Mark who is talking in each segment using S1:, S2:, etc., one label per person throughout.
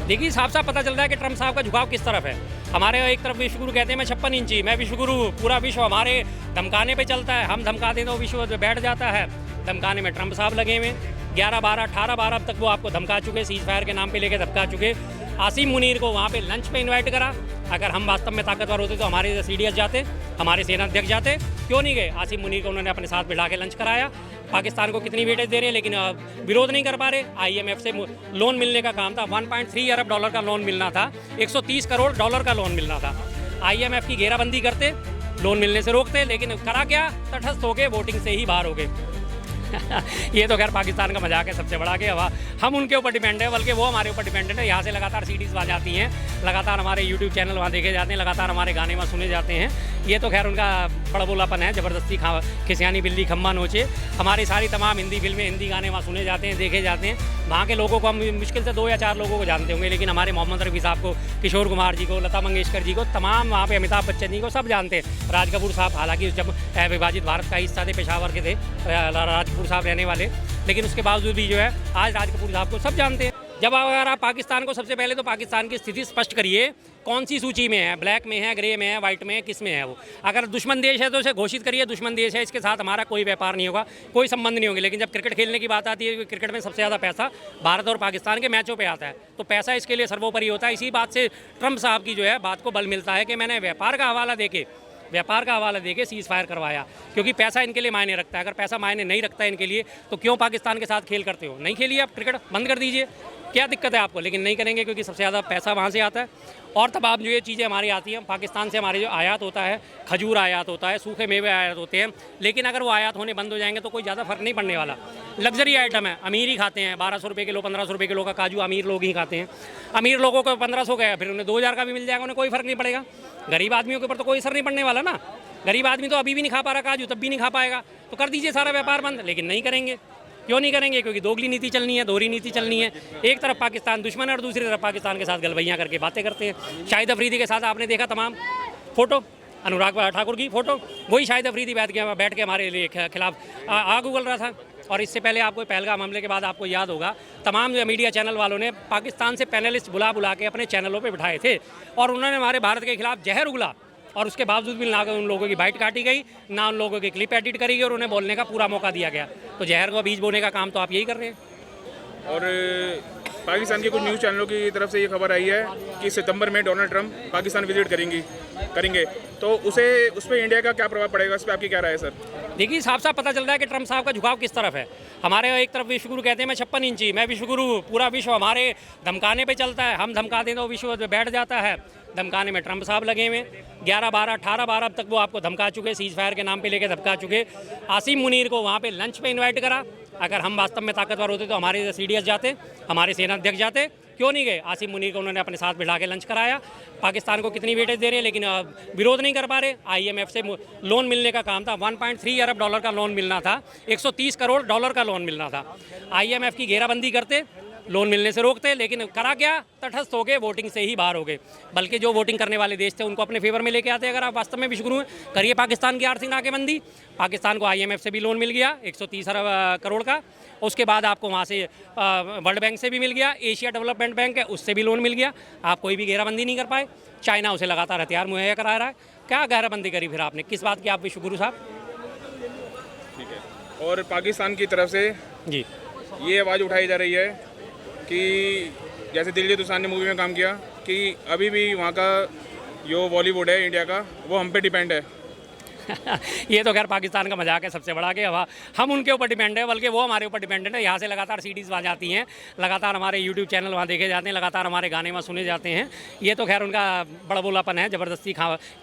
S1: देखिए साफ साफ पता चल रहा है कि ट्रम्प साहब का झुकाव किस तरफ है। हमारे एक तरफ विश्वगुरु कहते हैं मैं 56 इंची, मैं विश्वगुरु, पूरा विश्व हमारे धमकाने पे चलता है, हम धमका दें तो विश्व बैठ जाता है। धमकाने में ट्रम्प साहब लगे हुए, 11, 12, 18, 12 अब तक वो आपको धमका चुके, सीज फायर के नाम पे लेके धमका चुके। आसिम मुनीर को वहाँ पे लंच पे इनवाइट करा। अगर हम वास्तव में ताकतवर होते तो हमारे CDS जाते, हमारे सेना अध्यक्ष जाते, क्यों नहीं गए? आसिम मुनीर को उन्होंने अपने साथ बिठा के लंच कराया। पाकिस्तान को कितनी वेटेज दे रहे हैं, लेकिन विरोध नहीं कर पा रहे। IMF से लोन मिलने का काम था, 1.3 अरब डॉलर का लोन मिलना था, 130 करोड़ डॉलर का लोन मिलना था। IMF की घेराबंदी करते, लोन मिलने से रोकते, लेकिन करा क्या? तटस्थ हो गए, वोटिंग से ही बाहर हो गए। ये तो खैर पाकिस्तान का मजाक है सबसे बड़ा कि हम उनके ऊपर डिपेंड है, बल्कि वो हमारे ऊपर डिपेंडेंट है। यहाँ से लगातार CDs वहाँ जाती हैं, लगातार हमारे YouTube चैनल वहाँ देखे जाते हैं, लगातार हमारे गाने वहाँ सुने जाते हैं। ये तो खैर उनका बड़बोलापन है, ज़बरदस्ती खिसियानी बिल्ली खम्बा नोचे। हमारी सारी तमाम हिंदी फिल्में, हिंदी गाने वहाँ सुने जाते हैं, देखे जाते हैं। वहाँ के लोगों को हम मुश्किल से 2 या 4 लोगों को जानते होंगे, लेकिन हमारे मोहम्मद रफ़ी साहब को, किशोर कुमार जी को, लता मंगेशकर जी को, तमाम वहाँ पे अमिताभ बच्चन जी को सब जानते हैं। राज कपूर साहब हालांकि जब विभाजित भारत का हिस्सा थे, पेशावर के थे राज कपूर साहब रहने वाले, लेकिन उसके बावजूद भी जो है आज राज कपूर साहब को सब जानते हैं। जब अगर आप पाकिस्तान को, सबसे पहले तो पाकिस्तान की स्थिति स्पष्ट करिए, कौन सी सूची में है? ब्लैक में है, ग्रे में है, वाइट में है, किस में है वो? अगर दुश्मन देश है तो उसे घोषित करिए दुश्मन देश है, इसके साथ हमारा कोई व्यापार नहीं होगा, कोई संबंध नहीं होंगे। लेकिन जब क्रिकेट खेलने की बात आती है, क्रिकेट में सबसे ज़्यादा पैसा भारत और पाकिस्तान के मैचों पे आता है, तो पैसा इसके लिए सर्वोपरि होता है। इसी बात से ट्रम्प साहब की जो है बात को बल मिलता है कि मैंने व्यापार का हवाला देके सीज फायर करवाया, क्योंकि पैसा इनके लिए मायने रखता है। अगर पैसा मायने नहीं रखता है इनके लिए तो क्यों पाकिस्तान के साथ खेल करते हो? नहीं खेलिए आप, क्रिकेट बंद कर दीजिए, क्या दिक्कत है आपको? लेकिन नहीं करेंगे क्योंकि सबसे ज़्यादा पैसा वहाँ से आता है। और तब आप जो ये चीज़ें हमारी आती हैं, पाकिस्तान से हमारे जो आयात होता है, खजूर आयात होता है, सूखे मेवे आयात होते हैं, लेकिन अगर वो आयात होने बंद हो जाएंगे तो कोई ज़्यादा फर्क नहीं पड़ने वाला। लग्जरी आइटम है, अमीर ही खाते हैं। 1200 रुपये किलो, 1500 रुपये किलो का काजू अमीर लोग ही खाते हैं। अमीर लोगों को 1500 का है, फिर उन्हें 2000 का भी मिल जाएगा, उन्हें कोई फर्क नहीं पड़ेगा। गरीब आदमियों के ऊपर तो कोई असर नहीं पड़ने वाला ना। गरीब आदमी तो अभी भी नहीं खा पा रहा काजू, तब भी नहीं खा पाएगा, तो कर दीजिए सारा व्यापार बंद। लेकिन नहीं करेंगे, क्यों नहीं करेंगे? क्योंकि दोगली नीति चलनी है, दोहरी नीति चलनी है। एक तरफ पाकिस्तान दुश्मन है और दूसरी तरफ पाकिस्तान के साथ गलबैयाँ करके बातें करते हैं। शाहिद अफरीदी के साथ आपने देखा तमाम फोटो, अनुराग ठाकुर की फ़ोटो, वही शाहिद अफरीदी बैठ के हमारे लिए खिलाफ आग उगल रहा था। और इससे पहले आपको पहलगाम हमले के बाद आपको याद होगा, तमाम जो मीडिया चैनल वालों ने पाकिस्तान से पैनलिस्ट बुला के अपने चैनलों पर बिठाए थे और उन्होंने हमारे भारत के खिलाफ जहर उगला, और उसके बावजूद भी ना उन लोगों की बाइट काटी गई, ना उन लोगों की क्लिप एडिट करी गई, और उन्हें बोलने का पूरा मौका दिया गया। तो जहर को बीज बोने का काम तो आप यही कर रहे हैं।
S2: और पाकिस्तान के कुछ न्यूज़ चैनलों की तरफ से ये खबर आई है कि सितंबर में डोनाल्ड ट्रंप पाकिस्तान विजिट करेंगे, तो उस पर इंडिया का क्या प्रभाव पड़ेगा? इस पर आपकी क्या राय है सर?
S1: देखिए साफ साफ पता चल रहा है कि ट्रम्प साहब का झुकाव किस तरफ है। हमारे एक तरफ विश्वगुरु कहते हैं मैं 56 इंची, मैं विश्वगुरु, पूरा विश्व हमारे धमकाने पे चलता है, हम धमका दें तो विश्व बैठ जाता है। धमकाने में ट्रम्प साहब लगे हुए, 11, 12, 18, 12 अब तक वो आपको धमका चुके, सीज फायर के नाम पे लेके धमका चुके। आसिम मुनीर को वहाँ पे लंच पे इनवाइट करा। अगर हम वास्तव में ताकतवर होते तो हमारे CDS जाते, हमारे सेना अध्यक्ष जाते, क्यों नहीं गए? आसिम मुनीर को उन्होंने अपने साथ बिठा के लंच कराया। पाकिस्तान को कितनी वेटेज दे रहे हैं, लेकिन विरोध नहीं कर पा रहे। IMF से लोन मिलने का काम था, 1.3 अरब डॉलर का लोन मिलना था, 130 करोड़ डॉलर का लोन मिलना था। IMF की घेराबंदी करते, लोन मिलने से रोकते, लेकिन करा क्या? तटस्थ हो गए, वोटिंग से ही बाहर हो गए। बल्कि जो वोटिंग करने वाले देश थे उनको अपने फेवर में लेके आते। अगर आप वास्तव में विश्वगुरु हैं, करिए पाकिस्तान की आर्थिक नाकेबंदी। पाकिस्तान को IMF से भी लोन मिल गया 130 अरब करोड़ का। उसके बाद आपको वहाँ से वर्ल्ड बैंक से भी मिल गया, एशिया डेवलपमेंट बैंक है उससे भी लोन मिल गया। आप कोई भी घेराबंदी नहीं कर पाए। चाइना उसे लगातार हथियार मुहैया करा रहा है। क्या घेराबंदी करी फिर आपने? किस बात की आप विश्वगुरु साहब?
S2: ठीक है। और पाकिस्तान की तरफ से
S1: जी
S2: ये आवाज़ उठाई जा रही है कि जैसे दिलजीत दोसांझ ने मूवी में काम किया कि अभी भी वहाँ का जो बॉलीवुड है इंडिया का, वो हम पे डिपेंड है।
S1: ये तो खैर पाकिस्तान का मजाक है सबसे बड़ा कि हम उनके ऊपर डिपेंड है, बल्कि वो हमारे ऊपर डिपेंडेंट है। यहाँ से लगातार CDs वहाँ जाती हैं, लगातार हमारे YouTube चैनल वहाँ देखे जाते हैं, लगातार हमारे गाने वहाँ सुने जाते हैं। ये तो खैर उनका बड़बोलापन है, ज़बरदस्ती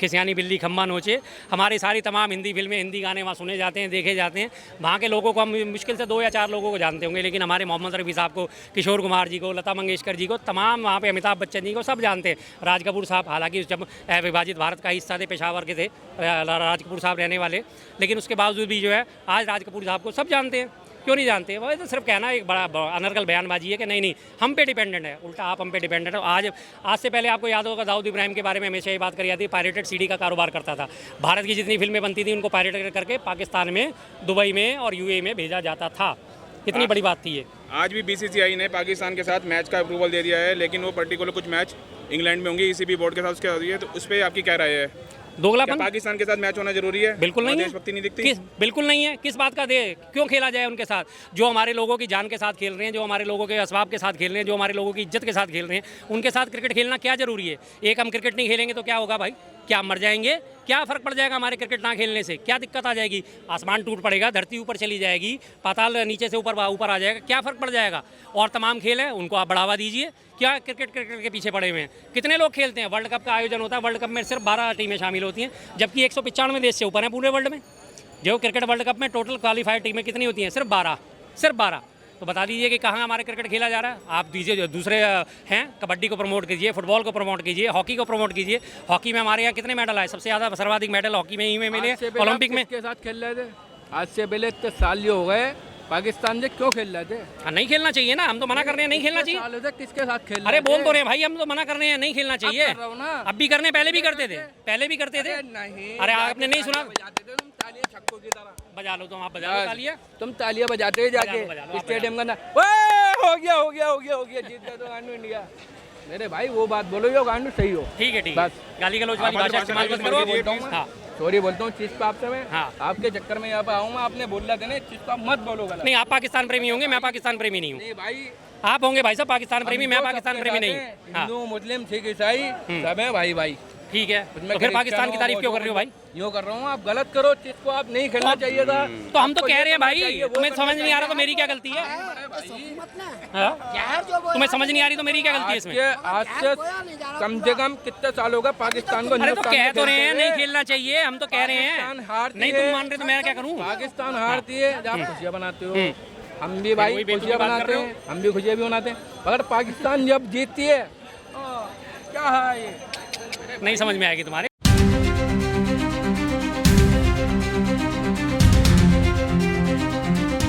S1: खिसियानी बिल्ली खम्बा नोचे। हमारी सारी तमाम हिंदी फिल्में, हिंदी गाने वहाँ सुने जाते हैं, देखे जाते हैं। वहाँ के लोगों को हम मुश्किल से 2 या 4 लोगों को जानते होंगे, लेकिन हमारे मोहम्मद रफ़ी साहब को, किशोर कुमार जी को, लता मंगेशकर जी को, तमाम वहाँ पे अमिताभ बच्चन जी को सब जानते हैं। राज कपूर साहब हालांकि जब विभाजित भारत का हिस्सा थे, पेशावर के थे राज कपूर साहब रहने वाले, लेकिन उसके बावजूद भी जो है आज राज कपूर साहब को सब जानते हैं। क्यों नहीं जानते? वो तो सिर्फ कहना एक बड़ा अनर्गल बयानबाजी है कि नहीं हम पे डिपेंडेंट है। उल्टा आप हम पे डिपेंडेंट हो। आज से पहले आपको याद होगा दाऊद इब्राहिम के बारे में हमेशा ये बात करी जाती है, पायरेटेड CD का कारोबार करता था। भारत की जितनी फिल्में बनती थी उनको पायरेट करके पाकिस्तान में, दुबई में और UAE में भेजा जाता था। इतनी बड़ी बात थी ये।
S2: आज भी बीसीसीआई ने पाकिस्तान के साथ मैच का अप्रूवल दे दिया है, लेकिन वो पर्टिकुलर कुछ मैच इंग्लैंड में होंगे ईसीबी बोर्ड के साथ, उसके साथ हुई है, तो उस पर आपकी क्या राय है? क्या
S1: दोगलापन
S2: पाकिस्तान के साथ मैच होना जरूरी है?
S1: बिल्कुल नहीं है।
S2: देशभक्ति नहीं दिखती?
S1: बिल्कुल नहीं है। किस बात का दे, क्यों खेला जाए उनके साथ? जो हमारे लोगों की जान के साथ खेल रहे हैं, जो हमारे लोगों के असबाब के साथ खेल रहे हैं, जो हमारे लोगों की इज्जत के साथ खेल रहे हैं, उनके साथ क्रिकेट खेलना क्या जरूरी है? एक हम क्रिकेट नहीं खेलेंगे तो क्या होगा भाई? क्या मर जाएंगे? क्या फर्क पड़ जाएगा हमारे क्रिकेट ना खेलने से? क्या दिक्कत आ जाएगी? आसमान टूट पड़ेगा, धरती ऊपर चली जाएगी, पाताल नीचे से ऊपर आ जाएगा, क्या फर्क पड़ जाएगा? और तमाम खेल हैं, उनको आप बढ़ावा दीजिए। क्या क्रिकेट के पीछे पड़े हुए हैं? कितने लोग खेलते हैं? वर्ल्ड कप का आयोजन होता है, वर्ल्ड कप में सिर्फ 12 टीमें शामिल होती हैं, जबकि 195 देश से ऊपर हैं पूरे वर्ल्ड में। जो क्रिकेट वर्ल्ड कप में टोटल क्वालिफाइड टीमें कितनी होती हैं? सिर्फ 12। तो बता दीजिए कि कहाँ हमारे क्रिकेट खेला जा रहा है। आप दीजिए, दूसरे हैं, कबड्डी को प्रमोट कीजिए, फुटबॉल को प्रमोट कीजिए, हॉकी को प्रमोट कीजिए। हॉकी में हमारे यहाँ कितने मेडल आए? सबसे ज़्यादा सर्वाधिक मेडल हॉकी में ही में मिले, ओलंपिक में।
S3: के साथ खेल रहे थे आज से पहले इतने साल हो गए, पाकिस्तान से क्यों खेल रहे थे?
S1: हाँ, नहीं खेलना चाहिए ना, हम तो मना कर रहे हैं नहीं खेलना चाहिए।
S3: किसके साथ खेल?
S1: अरे बोल तो रहे हैं भाई, हम तो मना कर रहे हैं नहीं खेलना चाहिए। अब भी करने, पहले भी करते थे,
S3: नहीं।
S1: अरे आपने नहीं सुना?
S3: तुम तालियां छक्कों की तरह
S1: बजा लो, तुम आप बजा लो तालियां।
S3: तुम तालियां बजाते हो जाके
S1: बजा लो, आप
S3: स्टेडियम का ना। हो गया जीत गया तो गांडू इंडिया। मेरे भाई वो बात बोलो जो गांडू सही हो।
S1: ठीक है
S3: बस।
S1: गाली गलौज वाली भाषा इस्तेमाल मत करो। हाँ,
S3: सॉरी बोलता हूँ चीज पे आपसे मैं।
S1: हाँ।
S3: आपके चक्कर में यहाँ पे आऊँगा, आपने बोला था ना चीज पे आप मत बोलो गलत।
S1: नहीं, आप पाकिस्तान प्रेमी होंगे, मैं पाकिस्तान प्रेमी नहीं हूँ।
S3: नहीं भाई,
S1: आप होंगे भाई साहब पाकिस्तान प्रेमी, मैं पाकिस्तान प्रेमी नहीं हूँ। हाँ,
S3: हिंदू मुस्लिम सिख ईसाई सब है भाई भाई।
S1: ठीक है, तो फिर पाकिस्तान की तारीफ क्यों कर रहे हो भाई?
S3: यूँ कर रहा हूँ, आप गलत करो चीज को, आप नहीं खेलना चाहिए था।
S1: तो हम तो कह रहे हैं भाई, तुम्हें समझ नहीं आ रहा तो मेरी क्या गलती है? हाँ? तुम्हें समझ नहीं आ रही तो मेरी क्या गलती है इसमें?
S3: आज से कम से कम कितने साल होगा पाकिस्तान को?
S1: अरे तो कह तो रहे हैं नहीं खेलना चाहिए, हम तो कह रहे हैं। नहीं तुम मान रहे तो मैं क्या करूँ?
S3: पाकिस्तान हारती है, आप खुशियाँ बनाते हो, हम भी भाई खुशियाँ बनाते हैं, हम भी खुशियाँ भी मनाते हैं, मगर पाकिस्तान जब जीतती है क्या है ये?
S1: नहीं समझ में आएगी तुम्हारे।